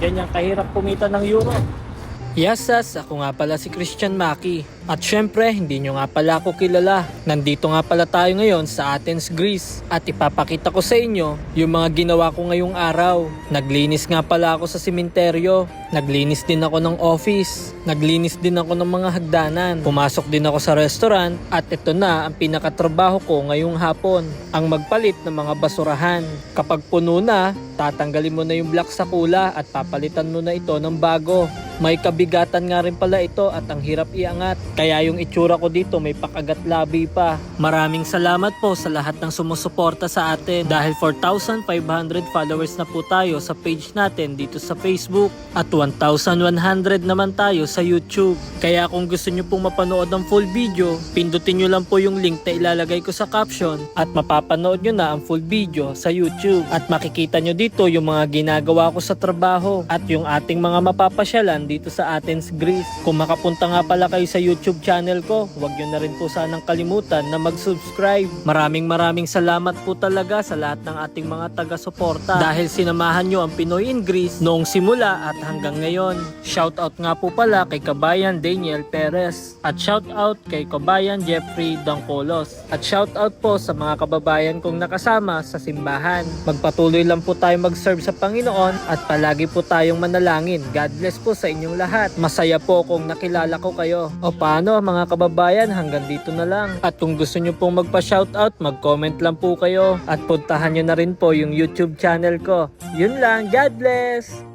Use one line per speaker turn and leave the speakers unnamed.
Ganyan kahirap kumita ng euro. Yes, ako nga pala si Christian Maki. At syempre, hindi nyo nga pala ako kilala. Nandito nga pala tayo ngayon sa Athens, Greece. At ipapakita ko sa inyo yung mga ginawa ko ngayong araw. Naglinis nga pala ako sa simenteryo. Naglinis din ako ng office. Naglinis din ako ng mga hagdanan. Pumasok din ako sa restaurant. At ito na ang pinakatrabaho ko ngayong hapon. Ang magpalit ng mga basurahan. Kapag puno na, tatanggalin mo na yung block sa kula at papalitan mo na ito ng bago. May kabigatan nga rin pala ito at ang hirap iangat. Kaya yung itsura ko dito may pakagat labi pa. Maraming salamat po sa lahat ng sumusuporta sa atin. Dahil 4,500 followers na po tayo sa page natin dito sa Facebook. At 1,100 naman tayo sa YouTube. Kaya kung gusto nyo pong mapanood ng full video, pindutin nyo lang po yung link na ilalagay ko sa caption. At mapapanood nyo na ang full video sa YouTube. At makikita nyo dito yung mga ginagawa ko sa trabaho. At yung ating mga mapapasyalan dito sa Athens, Greece. Kung makapunta nga pala kayo sa YouTube channel ko, huwag nyo na rin po sanang kalimutan na mag-subscribe. Maraming salamat po talaga sa lahat ng ating mga taga-suporta dahil sinamahan nyo ang Pinoy in Greece noong simula at hanggang ngayon. Shoutout nga po pala kay Kabayan Daniel Perez at shoutout kay Kabayan Jeffrey Dangcolos at shoutout po sa mga kababayan kong nakasama sa simbahan. Magpatuloy lang po tayo mag-serve sa Panginoon at palagi po tayong manalangin. God bless po sa inyong lahat. Masaya po kung nakilala ko kayo. O paano mga kababayan, hanggang dito na lang. At kung gusto nyo pong magpa-shoutout, mag-comment lang po kayo. At puntahan nyo na rin po yung YouTube channel ko. Yun lang, God bless!